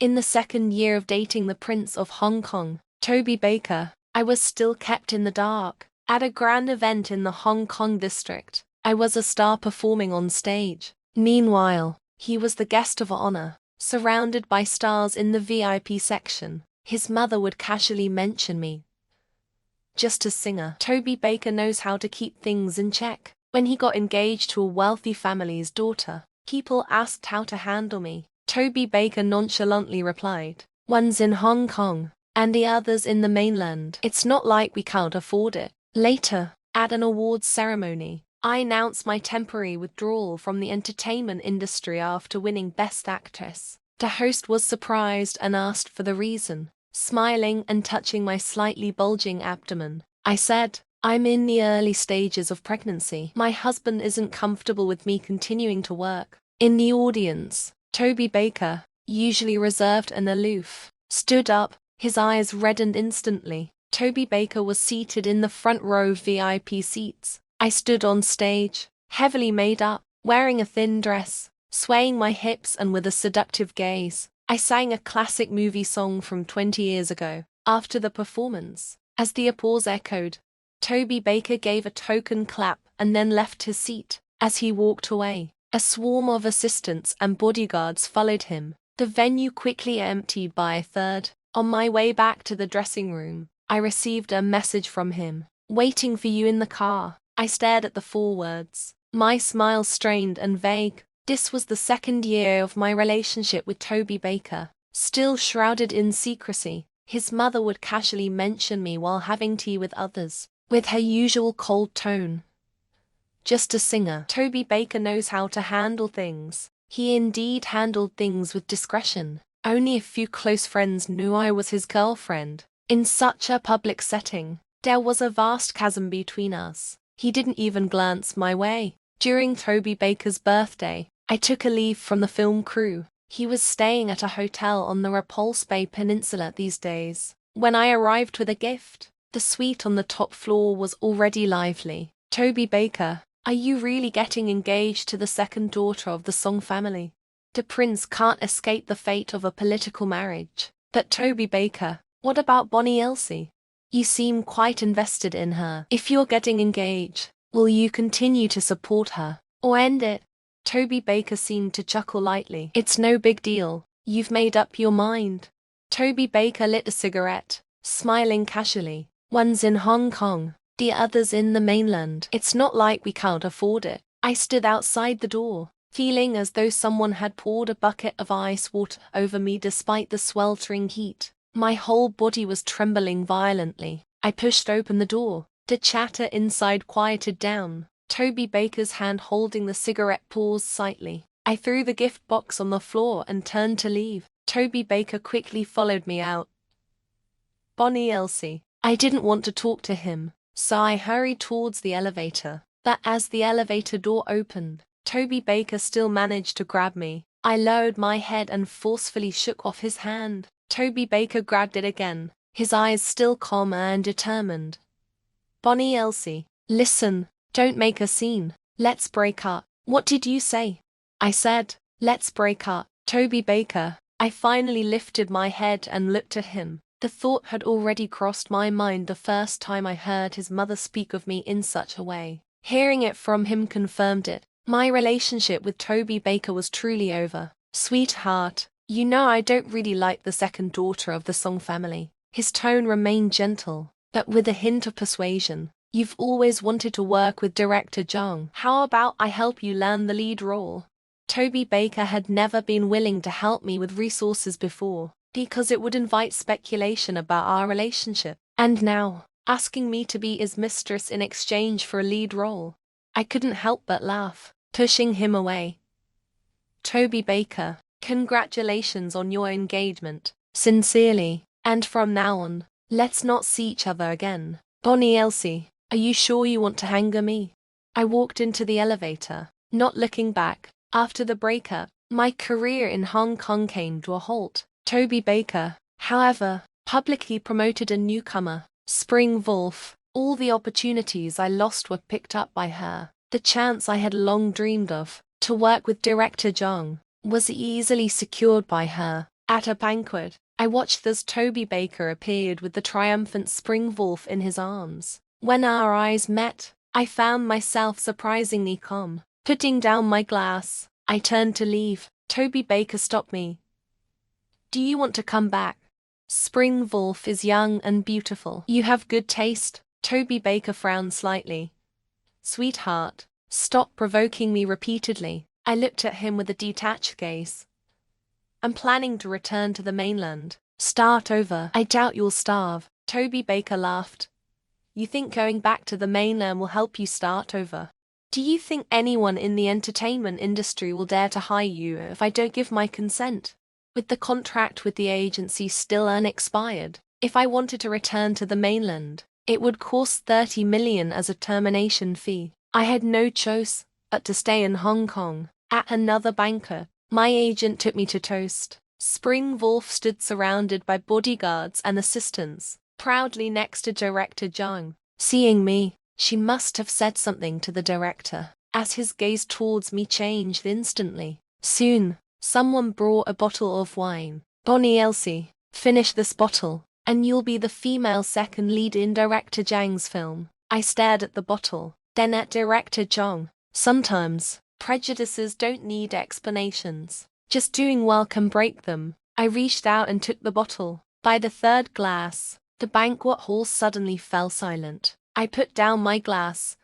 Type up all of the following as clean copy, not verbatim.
In the second year of dating the Prince of Hong Kong, Toby Baker, I was still kept in the dark. At a grand event in the Hong Kong district, I was a star performing on stage. Meanwhile, he was the guest of honor, surrounded by stars in the VIP section. His mother would casually mention me. Just a singer. Toby Baker knows how to keep things in check. When he got engaged to a wealthy family's daughter, people asked how to handle me. Toby Baker nonchalantly replied, "One's in Hong Kong, and the other's in the mainland. It's not like we can't afford it." Later, at an awards ceremony, I announced my temporary withdrawal from the entertainment industry after winning Best Actress. The host was surprised and asked for the reason. Smiling and touching my slightly bulging abdomen, I said, "I'm in the early stages of pregnancy. My husband isn't comfortable with me continuing to work." In the audience, Toby Baker, usually reserved and aloof, stood up, his eyes reddened instantly. Toby Baker was seated in the front row VIP seats. I stood on stage, heavily made up, wearing a thin dress, swaying my hips and with a seductive gaze. I sang a classic movie song from 20 years ago. After the performance, as the applause echoed, Toby Baker gave a token clap and then left his seat. As he walked away, a swarm of assistants and bodyguards followed him. The venue quickly emptied by a third. On my way back to the dressing room, I received a message from him. "Waiting for you in the car." I stared at the 4 words, my smile strained and vague. This was the second year of my relationship with Toby Baker. Still shrouded in secrecy, his mother would casually mention me while having tea with others, with her usual cold tone. Just a singer. Toby Baker knows how to handle things. He indeed handled things with discretion. Only a few close friends knew I was his girlfriend. In such a public setting, there was a vast chasm between us. He didn't even glance my way. During Toby Baker's birthday, I took a leave from the film crew. He was staying at a hotel on the Repulse Bay Peninsula these days. When I arrived with a gift, the suite on the top floor was already lively. "Toby Baker, are you really getting engaged to the second daughter of the Song family? The prince can't escape the fate of a political marriage. But Toby Baker, what about Bonnie Elsie? You seem quite invested in her. If you're getting engaged, will you continue to support her, or end it?" Toby Baker seemed to chuckle lightly. "It's no big deal. You've made up your mind." Toby Baker lit a cigarette, smiling casually. "One's in Hong Kong, the other's in the mainland. It's not like we can't afford it." I stood outside the door, feeling as though someone had poured a bucket of ice water over me despite the sweltering heat. My whole body was trembling violently. I pushed open the door. The chatter inside quieted down. Toby Baker's hand holding the cigarette paused slightly. I threw the gift box on the floor and turned to leave. Toby Baker quickly followed me out. Bonnie Elsie. I didn't want to talk to him, so I hurried towards the elevator. But as the elevator door opened, Toby Baker still managed to grab me. I lowered my head and forcefully shook off his hand. Toby Baker grabbed it again, his eyes still calm and determined. "Bonnie Elsie, listen. Don't make a scene. Let's break up." "What did you say?" I said, "Let's break up." Toby Baker. I finally lifted my head and looked at him. The thought had already crossed my mind the first time I heard his mother speak of me in such a way. Hearing it from him confirmed it. My relationship with Toby Baker was truly over. "Sweetheart, you know I don't really like the second daughter of the Song family." His tone remained gentle, but with a hint of persuasion. "You've always wanted to work with director Zhang. How about I help you land the lead role?" Toby Baker had never been willing to help me with resources before, because it would invite speculation about our relationship. And now, asking me to be his mistress in exchange for a lead role. I couldn't help but laugh, pushing him away. "Toby Baker, congratulations on your engagement. Sincerely, and from now on, let's not see each other again. Bonnie Elsie, are you sure you want to hang me?" I walked into the elevator, not looking back. After the breakup, my career in Hong Kong came to a halt. Toby Baker, however, publicly promoted a newcomer, Spring Wolf. All the opportunities I lost were picked up by her. The chance I had long dreamed of, to work with director Zhang, was easily secured by her. At a banquet, I watched as Toby Baker appeared with the triumphant spring wolf in his arms. When our eyes met, I found myself surprisingly calm. Putting down my glass, I turned to leave. Toby Baker stopped me. Do you want to come back? Spring wolf is young and beautiful. You have good taste. Toby Baker frowned slightly. Sweetheart, stop provoking me repeatedly. I looked at him with a detached gaze. I'm planning to return to the mainland. Start over. I doubt you'll starve. Toby Baker laughed. You think going back to the mainland will help you start over? Do you think anyone in the entertainment industry will dare to hire you if I don't give my consent? With the contract with the agency still unexpired, if I wanted to return to the mainland, it would cost 30 million as a termination fee. I had no choice but to stay in Hong Kong. At another banquet, my agent took me to toast. Spring Wolf stood surrounded by bodyguards and assistants, proudly next to Director Zhang. Seeing me, she must have said something to the director, as his gaze towards me changed instantly. Soon, someone brought a bottle of wine. Bonnie Elsie, finish this bottle, and you'll be the female second lead in Director Zhang's film. I stared at the bottle, then at Director Zhang. Sometimes, prejudices don't need explanations. Just doing well can break them. I reached out and took the bottle. By the third glass, the banquet hall suddenly fell silent. I put down my glass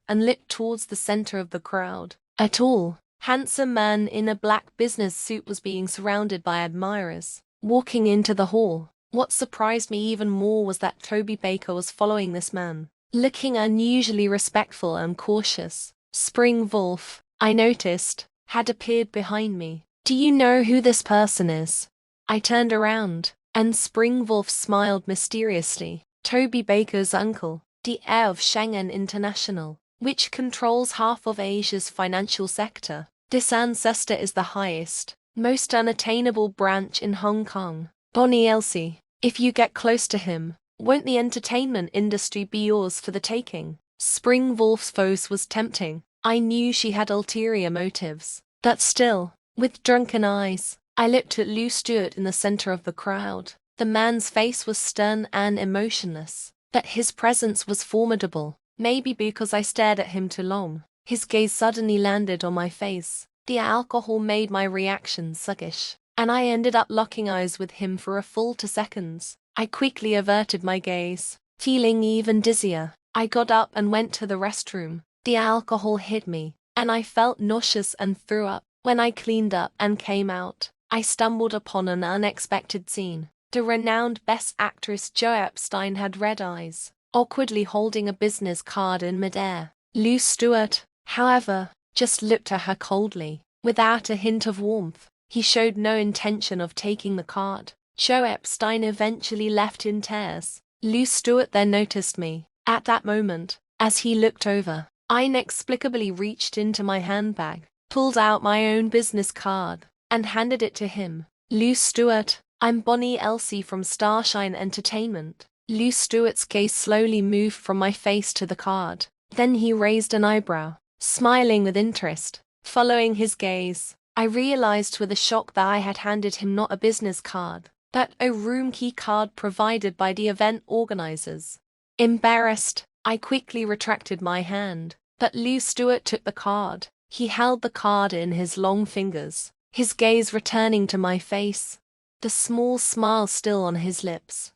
and looked towards the center of the crowd. A tall, handsome man in a black business suit was being surrounded by admirers. Walking into the hall, what surprised me even more was that Toby Baker was following this man, looking unusually respectful and cautious. Spring Wolf, I noticed, had appeared behind me. Do you know who this person is? I turned around, and Spring Wolf smiled mysteriously. Toby Baker's uncle, the heir of Shanghai International, which controls half of Asia's financial sector. This ancestor is the highest, most unattainable branch in Hong Kong. Bonnie Elsie, if you get close to him, won't the entertainment industry be yours for the taking? Spring Wolf's voice was tempting. I knew she had ulterior motives. But still, with drunken eyes, I looked at Lew Stewart in the center of the crowd. The man's face was stern and emotionless, but his presence was formidable. Maybe because I stared at him too long. His gaze suddenly landed on my face. The alcohol made my reaction sluggish, and I ended up locking eyes with him for a full 2 seconds. I quickly averted my gaze, feeling even dizzier. I got up and went to the restroom. The alcohol hit me, and I felt nauseous and threw up. When I cleaned up and came out, I stumbled upon an unexpected scene. The renowned Best Actress Jo Epstein had red eyes, awkwardly holding a business card in midair. Lew Stewart, however, just looked at her coldly, without a hint of warmth. He showed no intention of taking the card. Jo Epstein eventually left in tears. Lew Stewart then noticed me. At that moment, as he looked over, I inexplicably reached into my handbag, pulled out my own business card, and handed it to him. Lew Stewart, I'm Bonnie Elsie from Starshine Entertainment. Lew Stewart's gaze slowly moved from my face to the card. Then he raised an eyebrow, smiling with interest. Following his gaze, I realized with a shock that I had handed him not a business card, but a room key card provided by the event organizers. Embarrassed, I quickly retracted my hand, but Lew Stewart took the card. He held the card in his long fingers, his gaze returning to my face, the small smile still on his lips.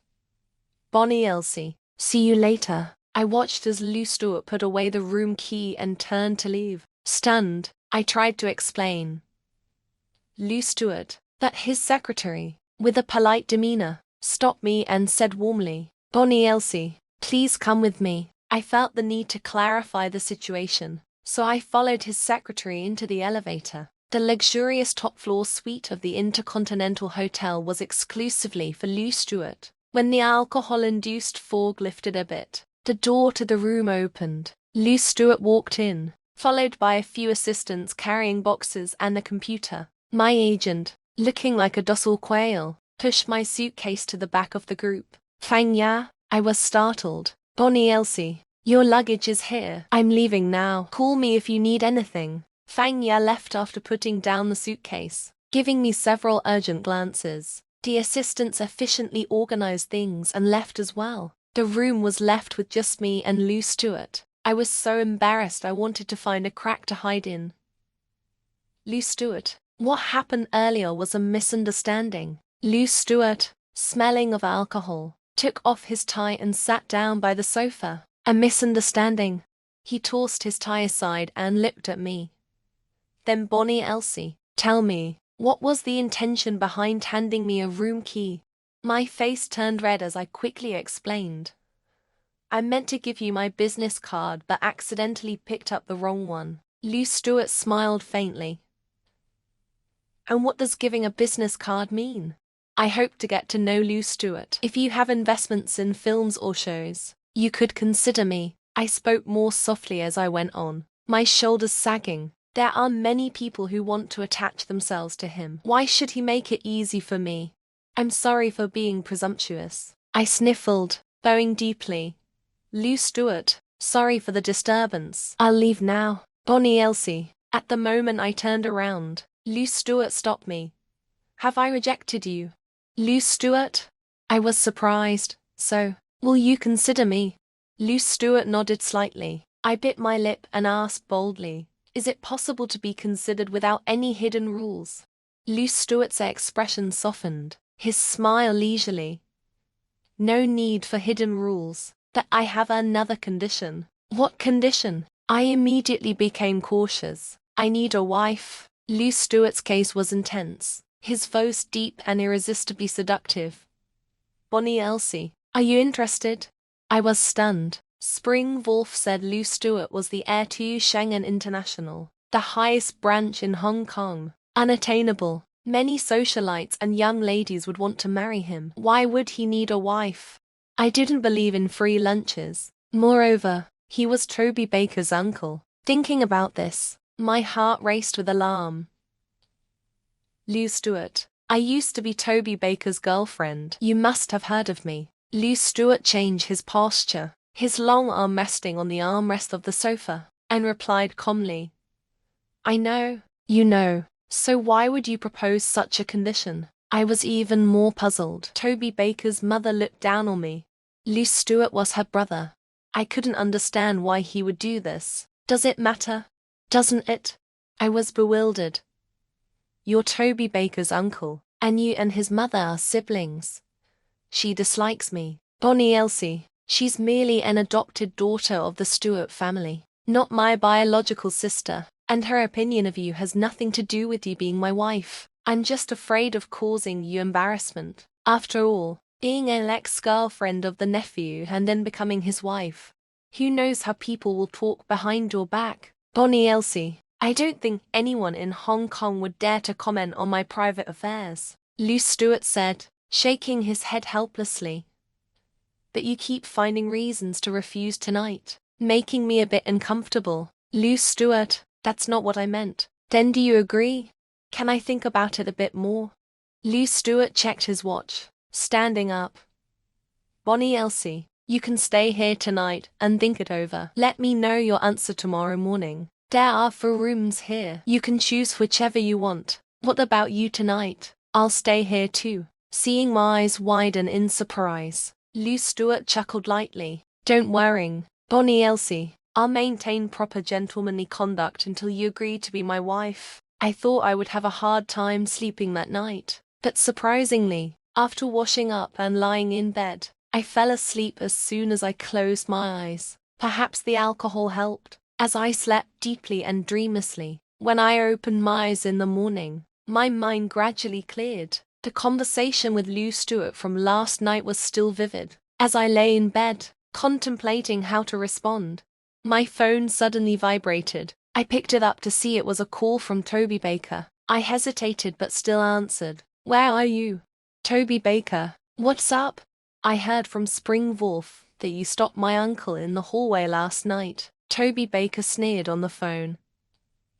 Bonnie Elsie, see you later. I watched as Lew Stewart put away the room key and turned to leave. Stunned, I tried to explain. Lew Stewart, that his secretary, with a polite demeanor, stopped me and said warmly, Bonnie Elsie, please come with me. I felt the need to clarify the situation, so I followed his secretary into the elevator. The luxurious top-floor suite of the Intercontinental Hotel was exclusively for Lew Stewart. When the alcohol-induced fog lifted a bit, the door to the room opened. Lew Stewart walked in, followed by a few assistants carrying boxes and a computer. My agent, looking like a docile quail, pushed my suitcase to the back of the group. Fang Ya, I was startled. Bonnie Elsie, your luggage is here. I'm leaving now. Call me if you need anything. Fang Ya left after putting down the suitcase. giving me several urgent glances. The assistants efficiently organized things and left as well. The room was left with just me and Lou Stewart. I was so embarrassed I wanted to find a crack to hide in. Lou Stewart. What happened earlier was a misunderstanding. Lou Stewart, smelling of alcohol, took off his tie and sat down by the sofa. A misunderstanding. He tossed his tie aside and looked at me. Then Bonnie Elsie, tell me, what was the intention behind handing me a room key? My face turned red as I quickly explained. I meant to give you my business card but accidentally picked up the wrong one. Lou Stewart smiled faintly. And what does giving a business card mean? I hope to get to know Lou Stewart. If you have investments in films or shows, you could consider me. I spoke more softly as I went on, my shoulders sagging. There are many people who want to attach themselves to him. Why should he make it easy for me? I'm sorry for being presumptuous. I sniffled, bowing deeply. Lou Stewart, sorry for the disturbance. I'll leave now. Bonnie Elsie. At the moment I turned around, Lou Stewart stopped me. Have I rejected you? Lou Stewart? I was surprised. So, will you consider me? Lou Stewart nodded slightly. I bit my lip and asked boldly, is it possible to be considered without any hidden rules? Lou Stewart's expression softened, his smile leisurely. No need for hidden rules, but I have another condition. What condition? I immediately became cautious. I need a wife. Lou Stewart's gaze was intense, his voice deep and irresistibly seductive. Bonnie Elsie, are you interested? I was stunned. Spring Wolf said Lou Stewart was the heir to Shanghai International, the highest branch in Hong Kong. Unattainable. Many socialites and young ladies would want to marry him. Why would he need a wife? I didn't believe in free lunches. Moreover, he was Toby Baker's uncle. Thinking about this, my heart raced with alarm. Lou Stewart, I used to be Toby Baker's girlfriend. You must have heard of me. Lou Stewart changed his posture, his long arm resting on the armrest of the sofa, and replied calmly, I know, you know, so why would you propose such a condition? I was even more puzzled. Toby Baker's mother looked down on me. Lou Stewart was her brother. I couldn't understand why he would do this. Does it matter? Doesn't it? I was bewildered. You're Toby Baker's uncle, and you and his mother are siblings. She dislikes me. Bonnie Elsie, she's merely an adopted daughter of the Stewart family, not my biological sister, and her opinion of you has nothing to do with you being my wife. I'm just afraid of causing you embarrassment. After all, being an ex-girlfriend of the nephew and then becoming his wife. Who knows how people will talk behind your back? Bonnie Elsie, I don't think anyone in Hong Kong would dare to comment on my private affairs, Lou Stewart said, shaking his head helplessly. But you keep finding reasons to refuse tonight, making me a bit uncomfortable. Lou Stewart, that's not what I meant. Then do you agree? Can I think about it a bit more? Lou Stewart checked his watch, standing up. Bonnie Elsie, you can stay here tonight and think it over. Let me know your answer tomorrow morning. There are 4 rooms here. You can choose whichever you want. What about you tonight? I'll stay here too. Seeing my eyes widen in surprise, Lou Stewart chuckled lightly. Don't worry, Bonnie Elsie. I'll maintain proper gentlemanly conduct until you agree to be my wife. I thought I would have a hard time sleeping that night, but surprisingly, after washing up and lying in bed, I fell asleep as soon as I closed my eyes. Perhaps the alcohol helped. As I slept deeply and dreamlessly, when I opened my eyes in the morning, my mind gradually cleared. The conversation with Lou Stewart from last night was still vivid. As I lay in bed, contemplating how to respond, my phone suddenly vibrated. I picked it up to see it was a call from Toby Baker. I hesitated but still answered. Where are you? Toby Baker. What's up? I heard from Spring Wolf that you stopped my uncle in the hallway last night. Toby Baker sneered on the phone.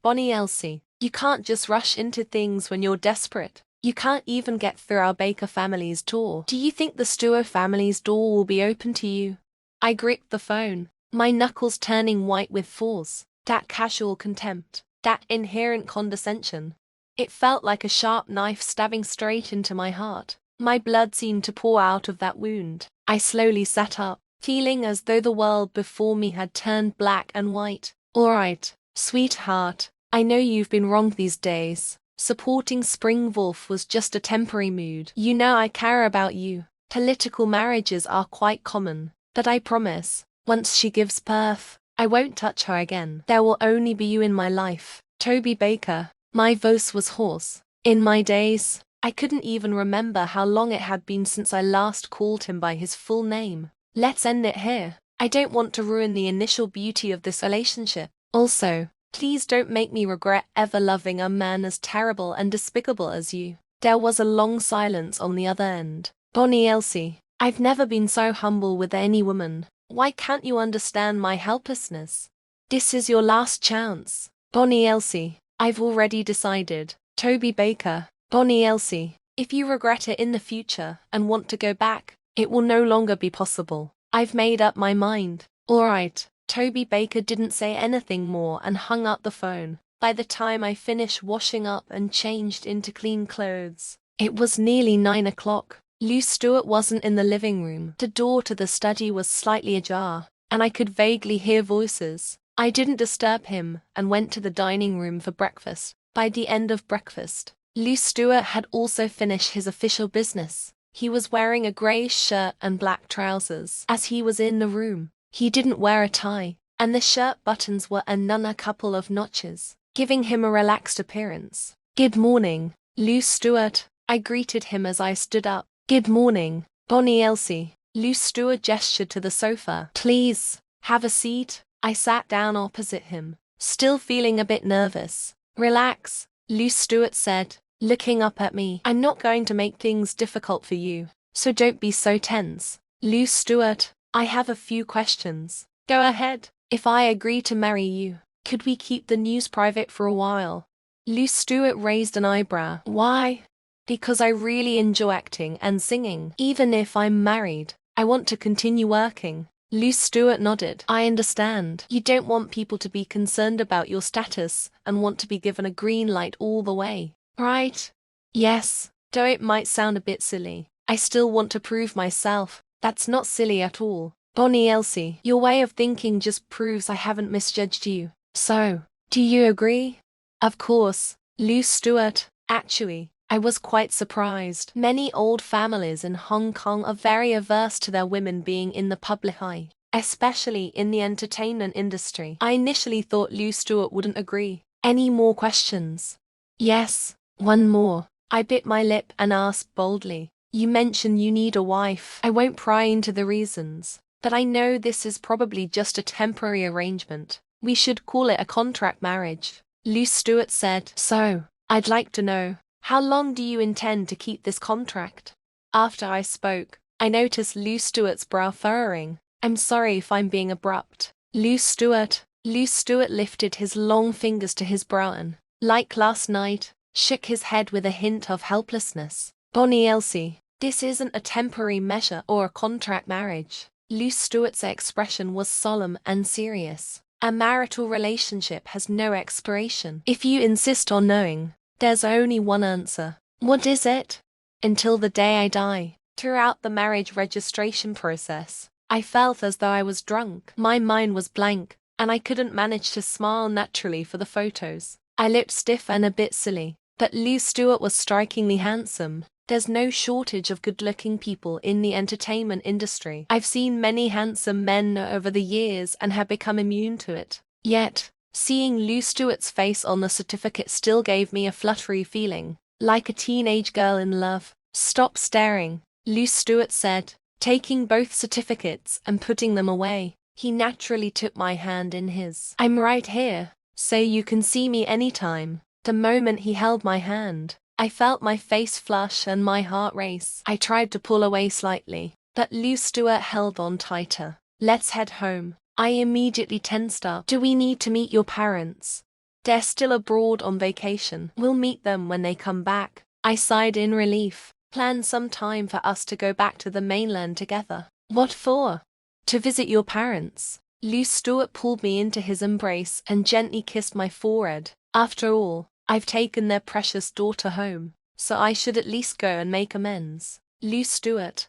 Bonnie Elsie, you can't just rush into things when you're desperate. You can't even get through our Baker family's door. Do you think the Stewart family's door will be open to you? I gripped the phone, my knuckles turning white with force. That casual contempt, that inherent condescension. It felt like a sharp knife stabbing straight into my heart. My blood seemed to pour out of that wound. I slowly sat up, feeling as though the world before me had turned black and white. All right, sweetheart, I know you've been wrong these days. Supporting Springwolf was just a temporary mood. You know I care about you. Political marriages are quite common, but I promise, once she gives birth, I won't touch her again. There will only be you in my life. Toby Baker. My voice was hoarse. In my days, I couldn't even remember how long it had been since I last called him by his full name. Let's end it here. I don't want to ruin the initial beauty of this relationship. Also, please don't make me regret ever loving a man as terrible and despicable as you. There was a long silence on the other end. Bonnie Elsie, I've never been so humble with any woman. Why can't you understand my helplessness? This is your last chance. Bonnie Elsie, I've already decided. Toby Baker. Bonnie Elsie, if you regret it in the future and want to go back, it will no longer be possible. I've made up my mind. All right. Toby Baker didn't say anything more and hung up the phone. By the time I finished washing up and changed into clean clothes, it was nearly 9 o'clock. Lou Stewart wasn't in the living room. The door to the study was slightly ajar, and I could vaguely hear voices. I didn't disturb him and went to the dining room for breakfast. By the end of breakfast, Lou Stewart had also finished his official business. He was wearing a greyish shirt and black trousers. As he was in the room, he didn't wear a tie, and the shirt buttons were a couple of notches, giving him a relaxed appearance. Good morning, Lou Stewart. I greeted him as I stood up. Good morning, Bonnie Elsie. Lou Stewart gestured to the sofa. Please, have a seat. I sat down opposite him, still feeling a bit nervous. Relax, Lou Stewart said, looking up at me. I'm not going to make things difficult for you, so don't be so tense. Lou Stewart, I have a few questions. Go ahead. If I agree to marry you, could we keep the news private for a while? Lou Stewart raised an eyebrow. Why? Because I really enjoy acting and singing. Even if I'm married, I want to continue working. Lou Stewart nodded. I understand. You don't want people to be concerned about your status and want to be given a green light all the way, right? Yes, though it might sound a bit silly. I still want to prove myself. That's not silly at all. Bonnie Elsie, your way of thinking just proves I haven't misjudged you. So, do you agree? Of course, Lou Stewart. Actually, I was quite surprised. Many old families in Hong Kong are very averse to their women being in the public eye, especially in the entertainment industry. I initially thought Lou Stewart wouldn't agree. Any more questions? Yes, one more. I bit my lip and asked boldly. You mentioned you need a wife. I won't pry into the reasons, but I know this is probably just a temporary arrangement. We should call it a contract marriage. Lou Stewart said. So, I'd like to know, how long do you intend to keep this contract? After I spoke, I noticed Lou Stewart's brow furrowing. I'm sorry if I'm being abrupt. Lou Stewart lifted his long fingers to his brow and, like last night, shook his head with a hint of helplessness. Bonnie Elsie, this isn't a temporary measure or a contract marriage. Lou Stewart's expression was solemn and serious. A marital relationship has no expiration. If you insist on knowing, there's only one answer. What is it? Until the day I die. Throughout the marriage registration process, I felt as though I was drunk. My mind was blank, and I couldn't manage to smile naturally for the photos. I looked stiff and a bit silly, but Lou Stewart was strikingly handsome. There's no shortage of good-looking people in the entertainment industry. I've seen many handsome men over the years and have become immune to it. Yet, seeing Lou Stewart's face on the certificate still gave me a fluttery feeling, like a teenage girl in love. Stop staring, Lou Stewart said, taking both certificates and putting them away. He naturally took my hand in his. I'm right here, so you can see me anytime. The moment he held my hand, I felt my face flush and my heart race. I tried to pull away slightly, but Lou Stewart held on tighter. Let's head home. I immediately tensed up. Do we need to meet your parents? They're still abroad on vacation. We'll meet them when they come back. I sighed in relief. Plan some time for us to go back to the mainland together. What for? To visit your parents. Lou Stewart pulled me into his embrace and gently kissed my forehead. After all, I've taken their precious daughter home, so I should at least go and make amends. Lou Stewart.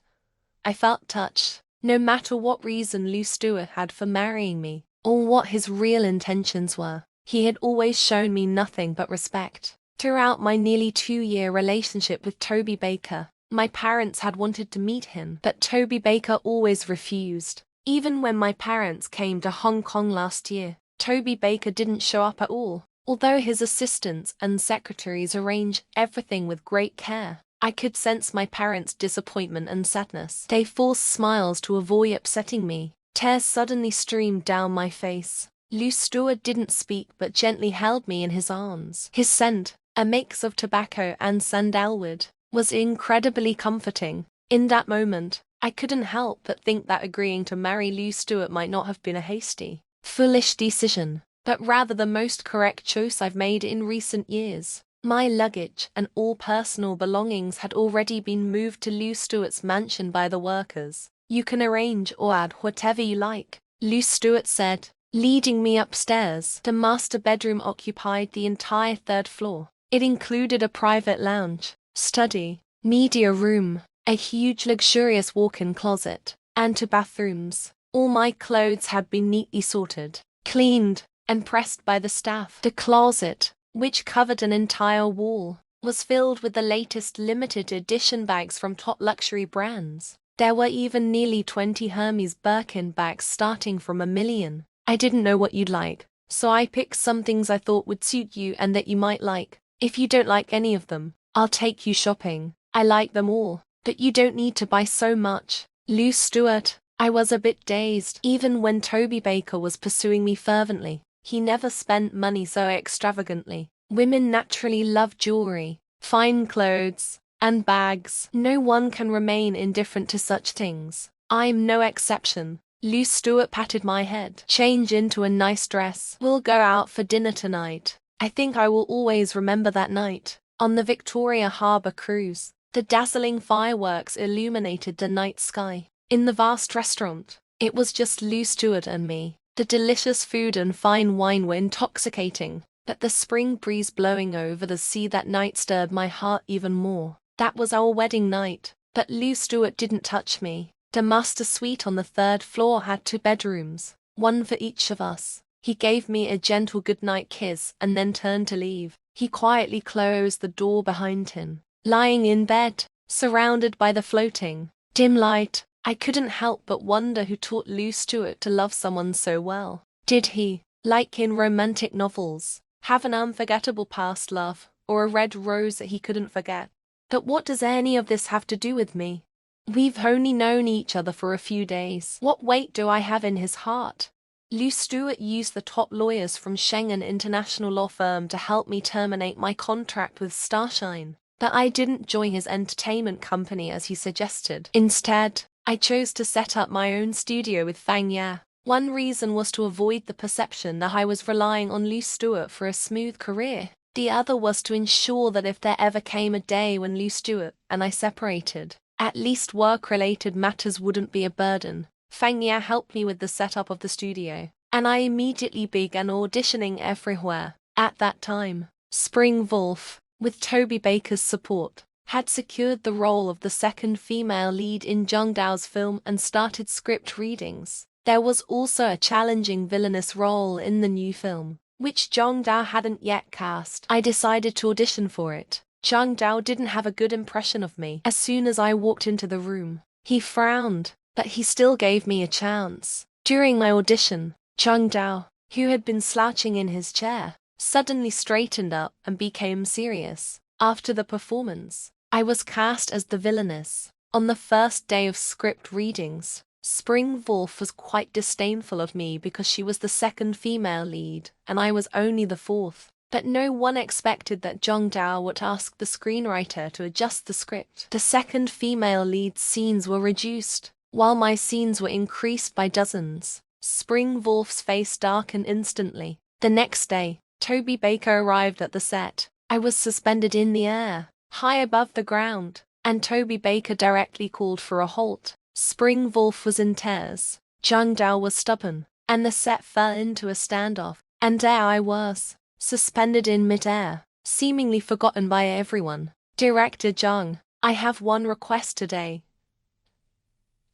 I felt touched. No matter what reason Lou Stewart had for marrying me, or what his real intentions were, he had always shown me nothing but respect. Throughout my nearly 2-year relationship with Toby Baker, my parents had wanted to meet him, but Toby Baker always refused. Even when my parents came to Hong Kong last year, Toby Baker didn't show up at all. Although his assistants and secretaries arranged everything with great care, I could sense my parents' disappointment and sadness. They forced smiles to avoid upsetting me. Tears suddenly streamed down my face. Lou Stewart didn't speak but gently held me in his arms. His scent, a mix of tobacco and sandalwood, was incredibly comforting. In that moment, I couldn't help but think that agreeing to marry Lou Stewart might not have been a hasty, foolish decision, but rather the most correct choice I've made in recent years. My luggage and all personal belongings had already been moved to Lou Stewart's mansion by the workers. You can arrange or add whatever you like, Lou Stewart said, leading me upstairs. The master bedroom occupied the entire 3rd floor. It included a private lounge, study, media room, a huge luxurious walk-in closet, and 2 bathrooms. All my clothes had been neatly sorted, cleaned, and pressed by the staff. The closet, which covered an entire wall, was filled with the latest limited edition bags from top luxury brands. There were even nearly 20 Hermes Birkin bags starting from $1 million. I didn't know what you'd like, so I picked some things I thought would suit you and that you might like. If you don't like any of them, I'll take you shopping. I like them all, but you don't need to buy so much. Lou Stewart. I was a bit dazed. Even when Toby Baker was pursuing me fervently, he never spent money so extravagantly. Women naturally love jewelry, fine clothes, and bags. No one can remain indifferent to such things. I'm no exception. Lou Stewart patted my head. Change into a nice dress. We'll go out for dinner tonight. I think I will always remember that night. On the Victoria Harbour cruise, the dazzling fireworks illuminated the night sky. In the vast restaurant, it was just Lou Stewart and me. The delicious food and fine wine were intoxicating, but the spring breeze blowing over the sea that night stirred my heart even more. That was our wedding night, but Lou Stewart didn't touch me. The master suite on the 3rd floor had 2 bedrooms, one for each of us. He gave me a gentle goodnight kiss and then turned to leave. He quietly closed the door behind him. Lying in bed, surrounded by the floating, dim light, I couldn't help but wonder who taught Lou Stewart to love someone so well. Did he, like in romantic novels, have an unforgettable past love, or a red rose that he couldn't forget? But what does any of this have to do with me? We've only known each other for a few days. What weight do I have in his heart? Lou Stewart used the top lawyers from Schengen International Law Firm to help me terminate my contract with Starshine. But I didn't join his entertainment company as he suggested. Instead, I chose to set up my own studio with Fang Ya. One reason was to avoid the perception that I was relying on Lou Stewart for a smooth career. The other was to ensure that if there ever came a day when Lou Stewart and I separated, at least work-related matters wouldn't be a burden. Fang Ya helped me with the setup of the studio, and I immediately began auditioning everywhere. At that time, Spring Wolf, with Toby Baker's support, had secured the role of the 2nd female lead in Zhang Dao's film and started script readings. There was also a challenging villainous role in the new film, which Zhang Dao hadn't yet cast. I decided to audition for it. Zhang Dao didn't have a good impression of me. As soon as I walked into the room, he frowned, but he still gave me a chance. During my audition, Zhang Dao, who had been slouching in his chair, suddenly straightened up and became serious. After the performance, I was cast as the villainess. On the first day of script readings, Spring Wolf was quite disdainful of me because she was the 2nd female lead, and I was only the 4th. But no one expected that Zhang Dao would ask the screenwriter to adjust the script. The 2nd female lead scenes were reduced, while my scenes were increased by dozens. Spring Wolf's face darkened instantly. The next day, Toby Baker arrived at the set. I was suspended in the air, high above the ground, and Toby Baker directly called for a halt. Spring Wolf was in tears, Zhang Dao was stubborn, and the set fell into a standoff. And there I was, suspended in mid-air, seemingly forgotten by everyone. Director Jung, I have one request today.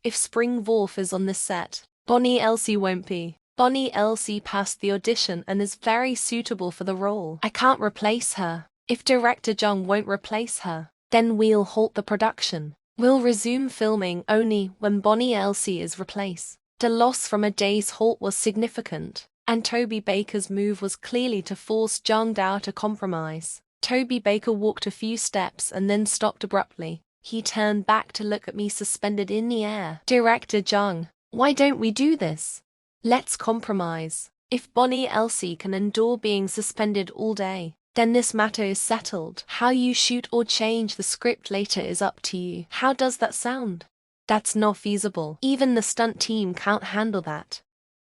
If Spring Wolf is on this set, Bonnie Elsie won't be. Bonnie Elsie passed the audition and is very suitable for the role. I can't replace her. If Director Jung won't replace her, then we'll halt the production. We'll resume filming only when Bonnie Elsie is replaced. The loss from a day's halt was significant, and Toby Baker's move was clearly to force Jung Dao to compromise. Toby Baker walked a few steps and then stopped abruptly. He turned back to look at me suspended in the air. Director Jung, why don't we do this? Let's compromise. If Bonnie Elsie can endure being suspended all day, then this matter is settled. How you shoot or change the script later is up to you. How does that sound? That's not feasible. Even the stunt team can't handle that.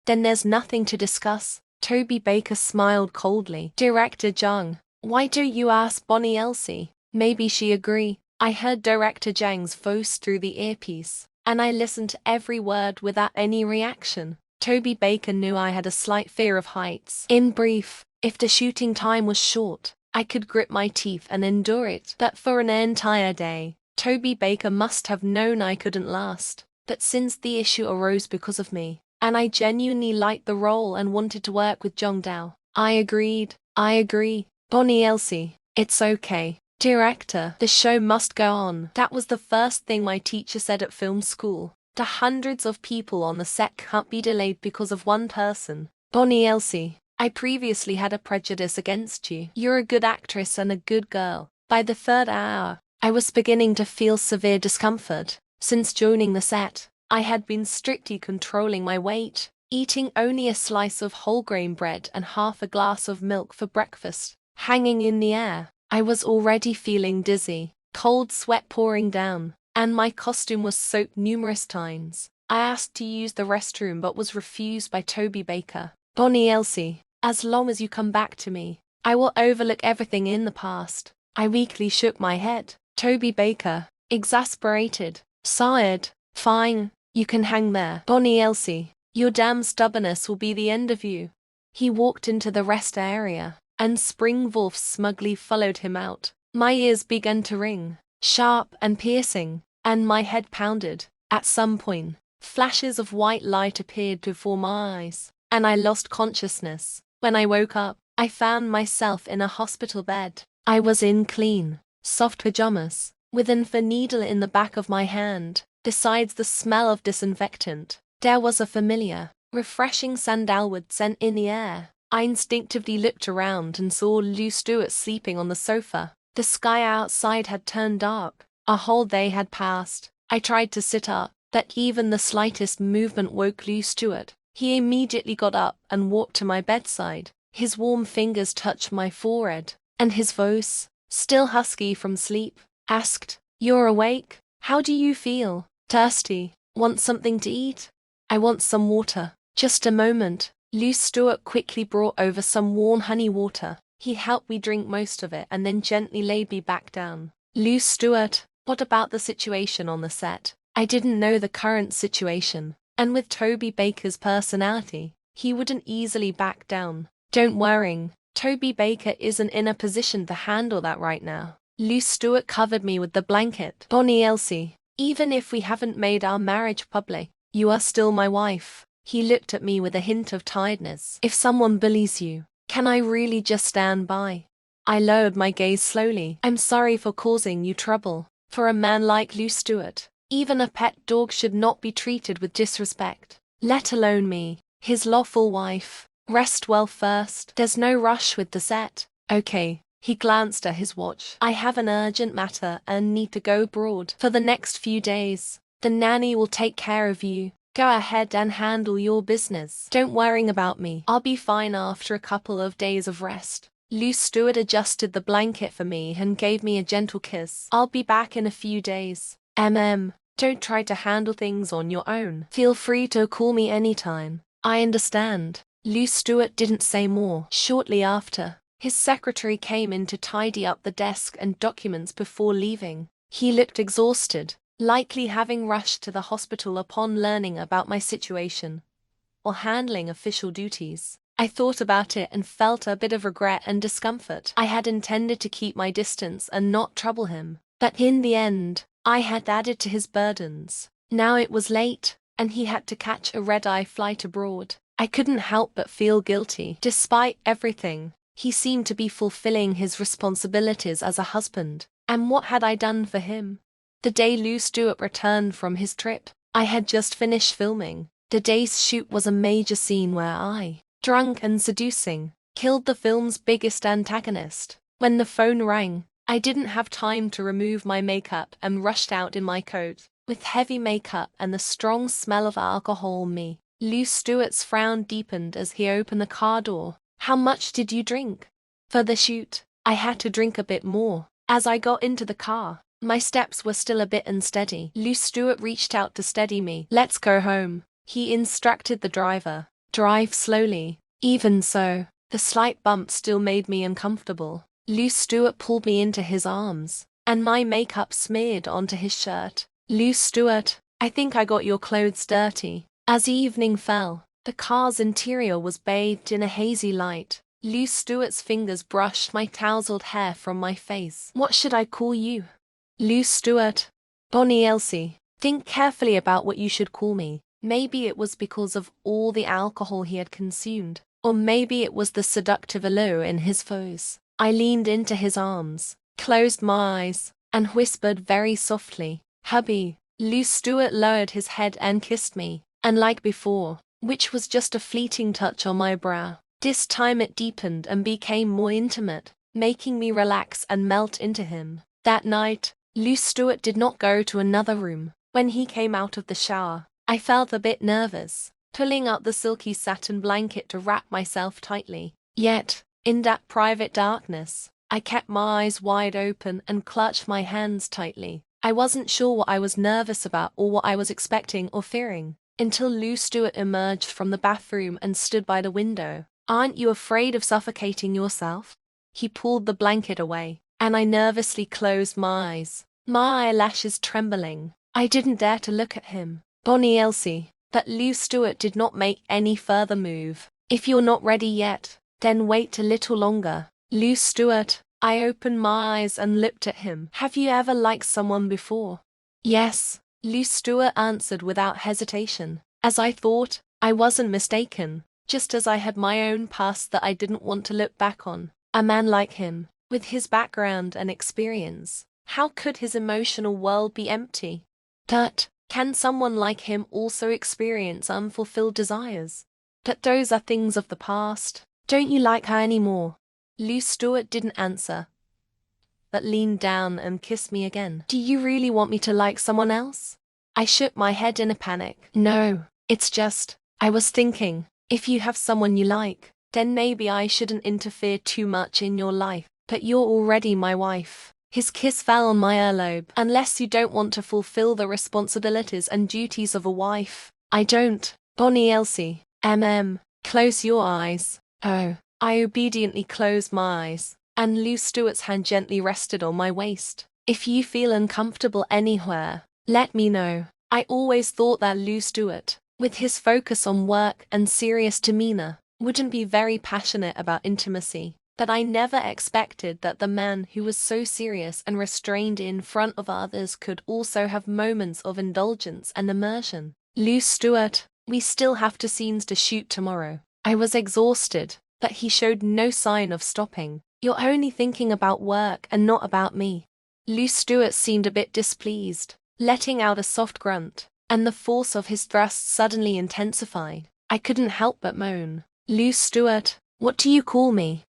Then there's nothing to discuss. Toby Baker smiled coldly. Director Jung, why don't you ask Bonnie Elsie? Maybe she agree. I heard Director Jung's voice through the earpiece, and I listened to every word without any reaction. Toby Baker knew I had a slight fear of heights. In brief, if the shooting time was short, I could grit my teeth and endure it. But for an entire day, Toby Baker must have known I couldn't last. But since the issue arose because of me, and I genuinely liked the role and wanted to work with Jung Dao, I agreed. I agree. Bonnie Elsie, it's okay. Director, the show must go on. That was the first thing my teacher said at film school. The hundreds of people on the set can't be delayed because of one person. Bonnie Elsie, I previously had a prejudice against you. You're a good actress and a good girl. By the third hour, I was beginning to feel severe discomfort. Since joining the set, I had been strictly controlling my weight, eating only a slice of whole grain bread and half a glass of milk for breakfast. Hanging in the air, I was already feeling dizzy, cold sweat pouring down, and my costume was soaked numerous times. I asked to use the restroom but was refused by Toby Baker. Bonnie Elsie, as long as you come back to me, I will overlook everything in the past. I weakly shook my head. Toby Baker, exasperated, sighed. Fine, you can hang there. Bonnie Elsie, your damn stubbornness will be the end of you. He walked into the rest area, and Spring Wolf smugly followed him out. My ears began to ring, sharp and piercing, and my head pounded. At some point, flashes of white light appeared before my eyes, and I lost consciousness. When I woke up, I found myself in a hospital bed. I was in clean, soft pajamas, with a needle in the back of my hand. Besides the smell of disinfectant, there was a familiar, refreshing sandalwood scent in the air. I instinctively looked around and saw Lou Stewart sleeping on the sofa. The sky outside had turned dark. A whole day had passed. I tried to sit up, but even the slightest movement woke Lou Stewart. He immediately got up and walked to my bedside. His warm fingers touched my forehead, and his voice, still husky from sleep, asked, "You're awake? How do you feel? Thirsty? Want something to eat?" "I want some water." "Just a moment." Lou Stewart quickly brought over some warm honey water. He helped me drink most of it and then gently laid me back down. "Lou Stewart, what about the situation on the set?" I didn't know the current situation, and with Toby Baker's personality, he wouldn't easily back down. "Don't worry, Toby Baker isn't in a position to handle that right now." Lou Stewart covered me with the blanket. "Bonnie Elsie, even if we haven't made our marriage public, you are still my wife." He looked at me with a hint of tiredness. "If someone bullies you, can I really just stand by?" I lowered my gaze slowly. "I'm sorry for causing you trouble. For a man like Lou Stewart, even a pet dog should not be treated with disrespect, let alone me, his lawful wife. Rest well first. There's no rush with the set." "Okay." He glanced at his watch. "I have an urgent matter and need to go abroad for the next few days. The nanny will take care of you. Go ahead and handle your business. Don't worry about me. I'll be fine after a couple of days of rest." Lou Stewart adjusted the blanket for me and gave me a gentle kiss. "I'll be back in a few days. Don't try to handle things on your own. Feel free to call me anytime." "I understand." Lou Stewart didn't say more. Shortly after, his secretary came in to tidy up the desk and documents before leaving. He looked exhausted, likely having rushed to the hospital upon learning about my situation, or handling official duties. I thought about it and felt a bit of regret and discomfort. I had intended to keep my distance and not trouble him, but in the end, I had added to his burdens. Now it was late, and he had to catch a red-eye flight abroad. I couldn't help but feel guilty. Despite everything, he seemed to be fulfilling his responsibilities as a husband. And what had I done for him? The day Lou Stewart returned from his trip, I had just finished filming. The day's shoot was a major scene where I, drunk and seducing, killed the film's biggest antagonist. When the phone rang, I didn't have time to remove my makeup and rushed out in my coat, with heavy makeup and the strong smell of alcohol on me. Lou Stewart's frown deepened as he opened the car door. How much did you drink? For the shoot, I had to drink a bit more. As I got into the car, my steps were still a bit unsteady. Lou Stewart reached out to steady me. Let's go home, he instructed the driver. Drive slowly. Even so, the slight bump still made me uncomfortable. Lou Stewart pulled me into his arms, and my makeup smeared onto his shirt. Lou Stewart, I think I got your clothes dirty. As evening fell, the car's interior was bathed in a hazy light. Lou Stewart's fingers brushed my tousled hair from my face. What should I call you? Lou Stewart. Bonnie Elsie. Think carefully about what you should call me. Maybe it was because of all the alcohol he had consumed, or maybe it was the seductive allure in his voice. I leaned into his arms, closed my eyes, and whispered very softly, "Hubby." Lou Stewart lowered his head and kissed me, and like before, which was just a fleeting touch on my brow, this time it deepened and became more intimate, making me relax and melt into him. That night, Lou Stewart did not go to another room. When he came out of the shower, I felt a bit nervous, pulling out the silky satin blanket to wrap myself tightly. Yet, in that private darkness, I kept my eyes wide open and clutched my hands tightly. I wasn't sure what I was nervous about or what I was expecting or fearing, until Lou Stewart emerged from the bathroom and stood by the window. Aren't you afraid of suffocating yourself? He pulled the blanket away, and I nervously closed my eyes, my eyelashes trembling. I didn't dare to look at him. Bonnie Elsie. But Lou Stewart did not make any further move. If you're not ready yet, then wait a little longer. Lou Stewart. I opened my eyes and looked at him. Have you ever liked someone before? Yes, Lou Stewart answered without hesitation. As I thought, I wasn't mistaken, just as I had my own past that I didn't want to look back on. A man like him, with his background and experience, how could his emotional world be empty? But can someone like him also experience unfulfilled desires? But those are things of the past. Don't you like her anymore? Lou Stewart didn't answer, but leaned down and kissed me again. Do you really want me to like someone else? I shook my head in a panic. No, it's just, I was thinking, if you have someone you like, then maybe I shouldn't interfere too much in your life. But you're already my wife. His kiss fell on my earlobe. Unless you don't want to fulfill the responsibilities and duties of a wife. I don't. Bonnie Elsie. Close your eyes. Oh. I obediently closed my eyes, and Lou Stewart's hand gently rested on my waist. If you feel uncomfortable anywhere, let me know. I always thought that Lou Stewart, with his focus on work and serious demeanor, wouldn't be very passionate about intimacy. But I never expected that the man who was so serious and restrained in front of others could also have moments of indulgence and immersion. Lou Stewart, we still have scenes to shoot tomorrow. I was exhausted, but he showed no sign of stopping. You're only thinking about work and not about me. Lou Stewart seemed a bit displeased, letting out a soft grunt, and the force of his thrust suddenly intensified. I couldn't help but moan. Lou Stewart, what do you call me?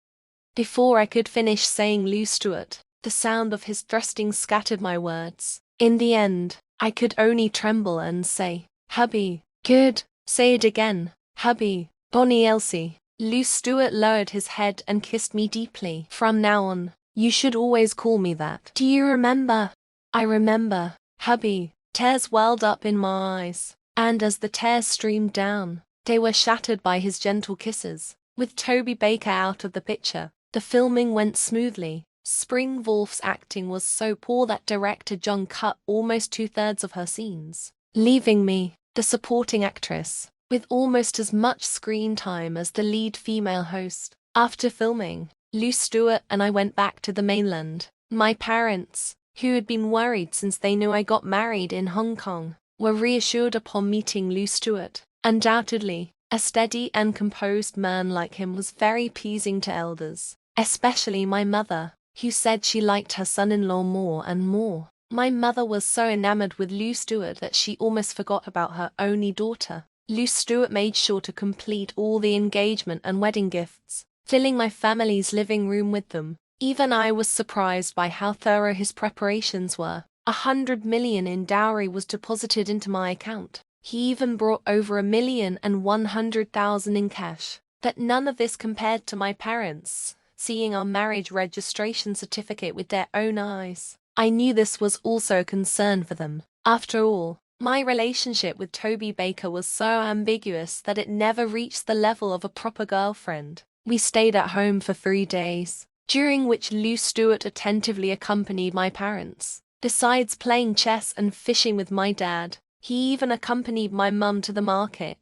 Before I could finish saying Lou Stewart, the sound of his thrusting scattered my words. In the end, I could only tremble and say, "Hubby." Good. Say it again. Hubby. Bonnie Elsie. Lou Stewart lowered his head and kissed me deeply. From now on, you should always call me that. Do you remember? I remember. Hubby. Tears welled up in my eyes, and as the tears streamed down, they were shattered by his gentle kisses. With Toby Baker out of the picture, the filming went smoothly. Spring Wolf's acting was so poor that director John cut almost 2/3 of her scenes, leaving me, the supporting actress, with almost as much screen time as the lead female host. After filming, Lou Stewart and I went back to the mainland. My parents, who had been worried since they knew I got married in Hong Kong, were reassured upon meeting Lou Stewart. Undoubtedly, a steady and composed man like him was very pleasing to elders, especially my mother, who said she liked her son-in-law more and more. My mother was so enamored with Lou Stewart that she almost forgot about her only daughter. Lou Stewart made sure to complete all the engagement and wedding gifts, filling my family's living room with them. Even I was surprised by how thorough his preparations were. 100 million in dowry was deposited into my account. He even brought over 1,100,000 in cash. But none of this compared to my parents, seeing our marriage registration certificate with their own eyes. I knew this was also a concern for them. After all, my relationship with Toby Baker was so ambiguous that it never reached the level of a proper girlfriend. We stayed at home for 3 days, during which Lou Stewart attentively accompanied my parents. Besides playing chess and fishing with my dad, he even accompanied my mum to the market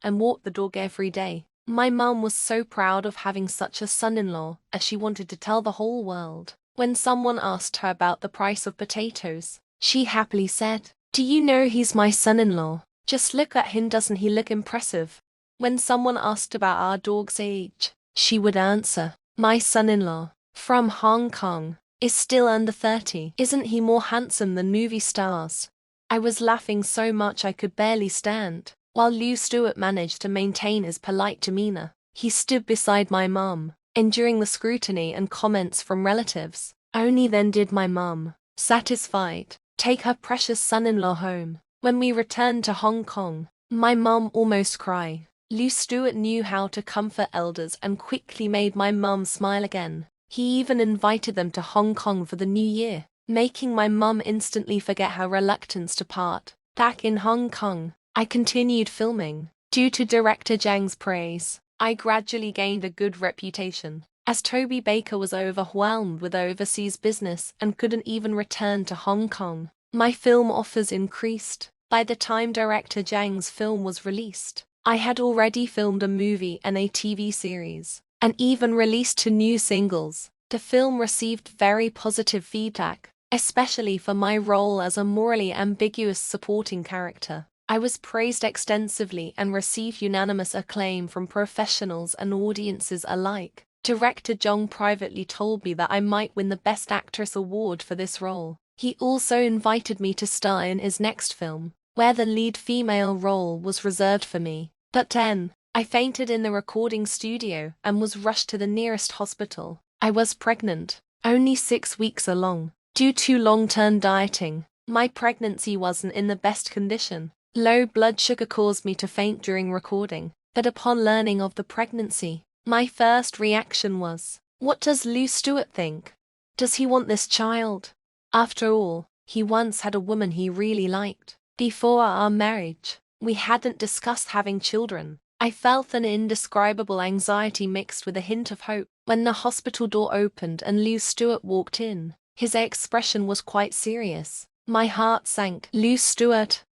and walked the dog every day. My mum was so proud of having such a son-in-law, as she wanted to tell the whole world. When someone asked her about the price of potatoes, she happily said, "Do you know he's my son-in-law? Just look at him, doesn't he look impressive?" When someone asked about our dog's age, she would answer, "My son-in-law, from Hong Kong, is still under 30. Isn't he more handsome than movie stars?" I was laughing so much I could barely stand, while Lou Stewart managed to maintain his polite demeanor. He stood beside my mum, enduring the scrutiny and comments from relatives. Only then did my mum, satisfied, take her precious son-in-law home. When we returned to Hong Kong, my mum almost cried. Lou Stewart knew how to comfort elders and quickly made my mum smile again. He even invited them to Hong Kong for the new year, making my mum instantly forget her reluctance to part. Back in Hong Kong, I continued filming. Due to director Zhang's praise, I gradually gained a good reputation, as Toby Baker was overwhelmed with overseas business and couldn't even return to Hong Kong. My film offers increased. By the time director Zhang's film was released, I had already filmed a movie and a TV series, and even released 2 new singles. The film received very positive feedback, especially for my role as a morally ambiguous supporting character. I was praised extensively and received unanimous acclaim from professionals and audiences alike. Director Zhang privately told me that I might win the Best Actress award for this role. He also invited me to star in his next film, where the lead female role was reserved for me. But then, I fainted in the recording studio and was rushed to the nearest hospital. I was pregnant, only 6 weeks along. Due to long-term dieting, my pregnancy wasn't in the best condition. Low blood sugar caused me to faint during recording, but upon learning of the pregnancy, my first reaction was, what does Lou Stewart think? Does he want this child? After all, he once had a woman he really liked. Before our marriage, we hadn't discussed having children. I felt an indescribable anxiety mixed with a hint of hope. When the hospital door opened and Lou Stewart walked in, his expression was quite serious. My heart sank. "Lou Stewart.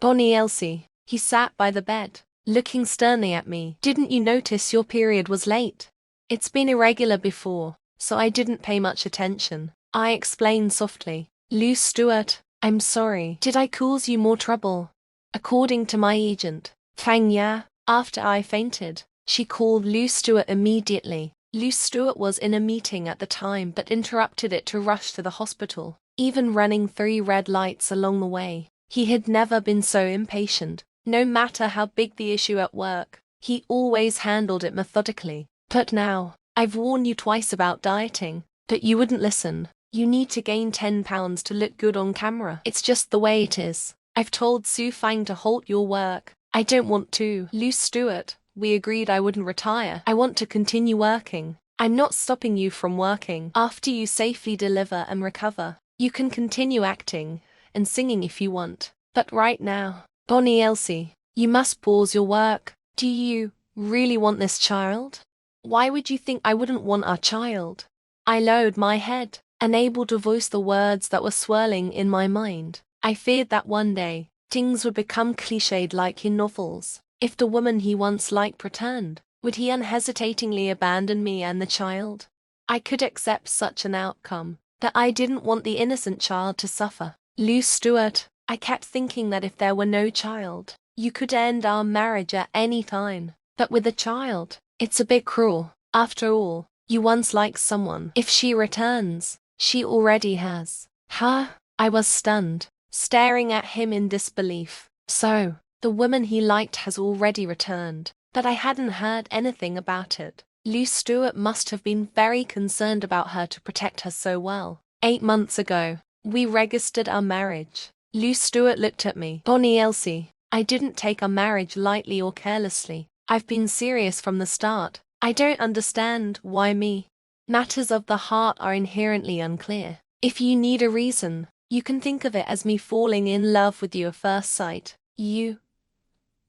Bonnie Elsie." He sat by the bed, looking sternly at me. "Didn't you notice your period was late? It's been irregular before, so I didn't pay much attention." I explained softly. "Lou Stewart, I'm sorry. Did I cause you more trouble?" According to my agent, Fang Ya, after I fainted, she called Lou Stewart immediately. Lou Stewart was in a meeting at the time but interrupted it to rush to the hospital, even running 3 red lights along the way. He had never been so impatient. No matter how big the issue at work, he always handled it methodically. "But now, I've warned you twice about dieting, but you wouldn't listen. You need to gain 10 pounds to look good on camera. It's just the way it is. I've told Su Fang to halt your work. I don't want to." "Lou Stewart, we agreed I wouldn't retire. I want to continue working. I'm not stopping you from working. After you safely deliver and recover, you can continue acting and singing if you want. But right now, Bonnie Elsie, you must pause your work. Do you really want this child? Why would you think I wouldn't want our child?" I lowered my head, unable to voice the words that were swirling in my mind. I feared that one day, things would become cliched like in novels. If the woman he once liked returned, would he unhesitatingly abandon me and the child? I could accept such an outcome, that I didn't want the innocent child to suffer. Lou Stewart, I kept thinking that if there were no child, you could end our marriage at any time. But with a child, it's a bit cruel. After all, you once liked someone. If she returns, she already has. Huh? I was stunned, staring at him in disbelief. So, the woman he liked has already returned, but I hadn't heard anything about it. Lou Stewart must have been very concerned about her to protect her so well. 8 months ago, we registered our marriage. Lou Stewart looked at me. Bonnie Elsie, I didn't take our marriage lightly or carelessly. I've been serious from the start. I don't understand why me. Matters of the heart are inherently unclear. If you need a reason, you can think of it as me falling in love with you at first sight. You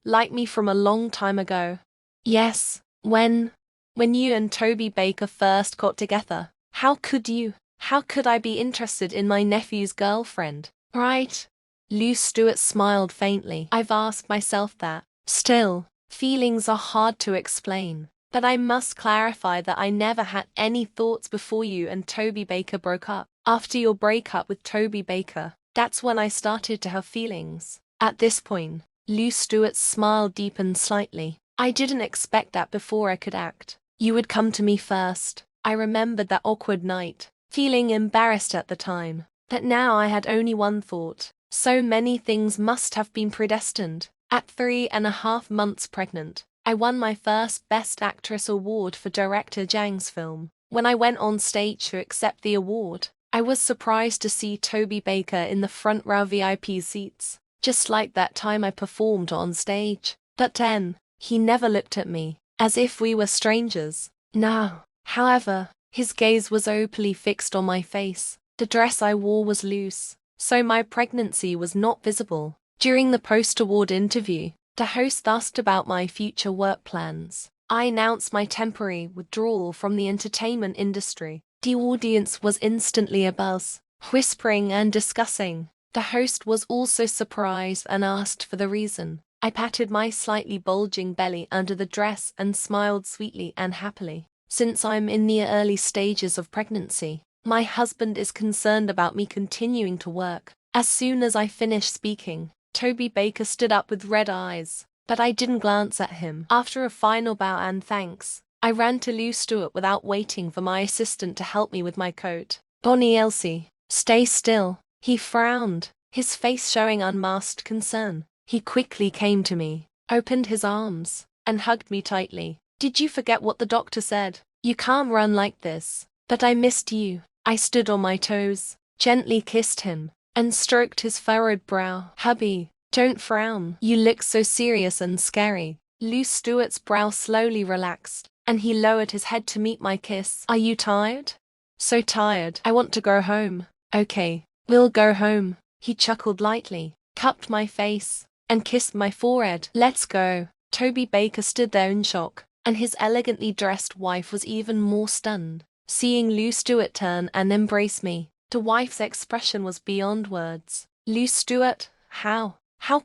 like me from a long time ago. Yes, when you and Toby Baker first got together. How could you? How could I be interested in my nephew's girlfriend? Right? Lou Stewart smiled faintly. I've asked myself that. Still, feelings are hard to explain. But I must clarify that I never had any thoughts before you and Toby Baker broke up. After your breakup with Toby Baker, that's when I started to have feelings. At this point, Lou Stewart's smile deepened slightly. I didn't expect that before I could act. You would come to me first. I remembered that awkward night, feeling embarrassed at the time. But now I had only one thought. So many things must have been predestined. At 3.5 months pregnant, I won my first Best Actress award for director Zhang's film. When I went on stage to accept the award, I was surprised to see Toby Baker in the front row VIP seats, just like that time I performed on stage. But then, he never looked at me, as if we were strangers. No. However, his gaze was opally fixed on my face. The dress I wore was loose, so my pregnancy was not visible. During the post-award interview, the host asked about my future work plans. I announced my temporary withdrawal from the entertainment industry. The audience was instantly abuzz, whispering and discussing. The host was also surprised and asked for the reason. I patted my slightly bulging belly under the dress and smiled sweetly and happily. Since I'm in the early stages of pregnancy, my husband is concerned about me continuing to work. As soon as I finished speaking, Toby Baker stood up with red eyes, but I didn't glance at him. After a final bow and thanks, I ran to Lou Stewart without waiting for my assistant to help me with my coat. Bonnie Elsie, stay still. He frowned, his face showing unmasked concern. He quickly came to me, opened his arms, and hugged me tightly. Did you forget what the doctor said? You can't run like this. But I missed you. I stood on my toes, gently kissed him, and stroked his furrowed brow. Hubby, don't frown. You look so serious and scary. Lou Stewart's brow slowly relaxed, and he lowered his head to meet my kiss. Are you tired? So tired. I want to go home. Okay, we'll go home. He chuckled lightly, cupped my face, and kissed my forehead. Let's go. Toby Baker stood there in shock, and his elegantly dressed wife was even more stunned. Seeing Lou Stewart turn and embrace me, the wife's expression was beyond words. Lou Stewart, how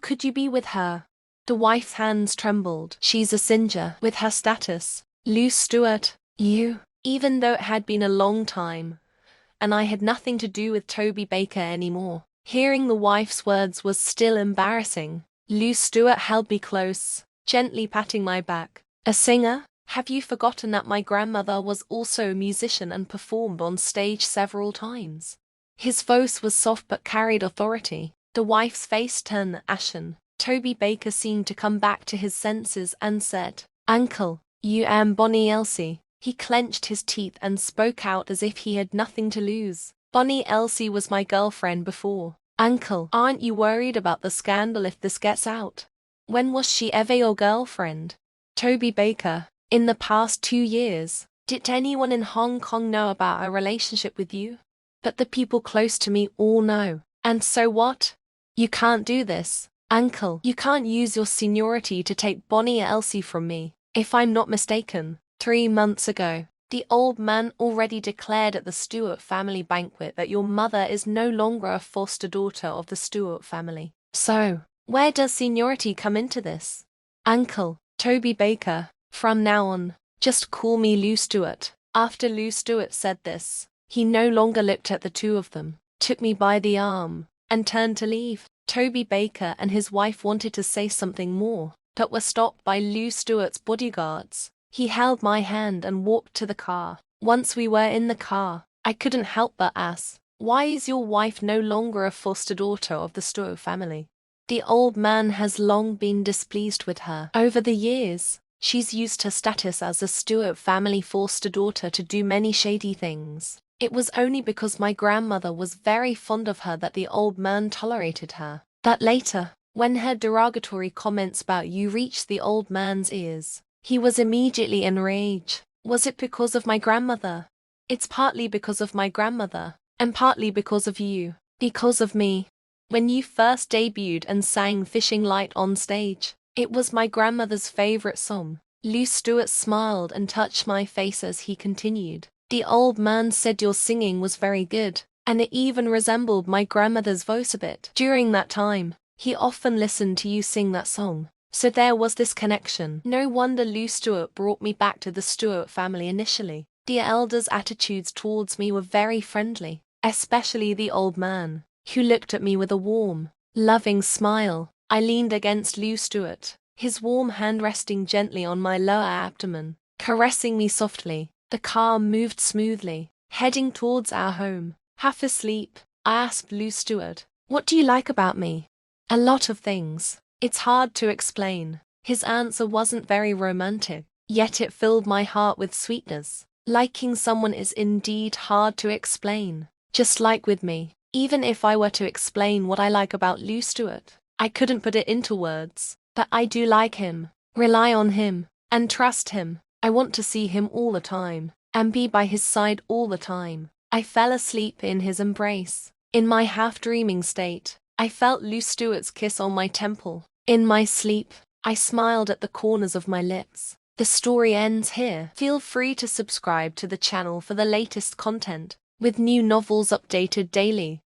could you be with her? The wife's hands trembled. She's a singer with her status. Lou Stewart, you, even though it had been a long time, and I had nothing to do with Toby Baker anymore. Hearing the wife's words was still embarrassing. Lou Stewart held me close, gently patting my back. A singer? Have you forgotten that my grandmother was also a musician and performed on stage several times? His voice was soft but carried authority. The wife's face turned ashen. Toby Baker seemed to come back to his senses and said, Uncle, you am Bonnie Elsie. He clenched his teeth and spoke out as if he had nothing to lose. Bonnie Elsie was my girlfriend before. Uncle, aren't you worried about the scandal if this gets out? When was she ever your girlfriend? Toby Baker, in the past 2 years. Did anyone in Hong Kong know about our relationship with you? But the people close to me all know. And so what? You can't do this. Uncle, you can't use your seniority to take Bonnie Elsie from me. If I'm not mistaken, 3 months ago, the old man already declared at the Stewart family banquet that your mother is no longer a foster daughter of the Stewart family. So, where does seniority come into this? Uncle, Toby Baker, from now on, just call me Lou Stewart. After Lou Stewart said this, he no longer looked at the two of them, took me by the arm, and turned to leave. Toby Baker and his wife wanted to say something more, but were stopped by Lou Stewart's bodyguards. He held my hand and walked to the car. Once we were in the car, I couldn't help but ask, why is your wife no longer a foster daughter of the Stewart family? The old man has long been displeased with her. Over the years, she's used her status as a Stewart family foster daughter to do many shady things. It was only because my grandmother was very fond of her that the old man tolerated her. But later, when her derogatory comments about you reached the old man's ears, he was immediately enraged. Was it because of my grandmother? It's partly because of my grandmother, and partly because of you. Because of me. When you first debuted and sang Fishing Light on stage, it was my grandmother's favorite song. Lou Stewart smiled and touched my face as he continued. The old man said your singing was very good, and it even resembled my grandmother's voice a bit. During that time, he often listened to you sing that song. So there was this connection. No wonder Lou Stewart brought me back to the Stewart family initially. The elders' attitudes towards me were very friendly, especially the old man, who looked at me with a warm, loving smile. I leaned against Lou Stewart, his warm hand resting gently on my lower abdomen, caressing me softly. The car moved smoothly, heading towards our home. Half asleep, I asked Lou Stewart, what do you like about me? A lot of things. It's hard to explain. His answer wasn't very romantic, yet it filled my heart with sweetness. Liking someone is indeed hard to explain. Just like with me, even if I were to explain what I like about Lou Stewart, I couldn't put it into words. But I do like him, rely on him, and trust him. I want to see him all the time, and be by his side all the time. I fell asleep in his embrace. In my half-dreaming state, I felt Lou Stewart's kiss on my temple. In my sleep, I smiled at the corners of my lips. The story ends here. Feel free to subscribe to the channel for the latest content, with new novels updated daily.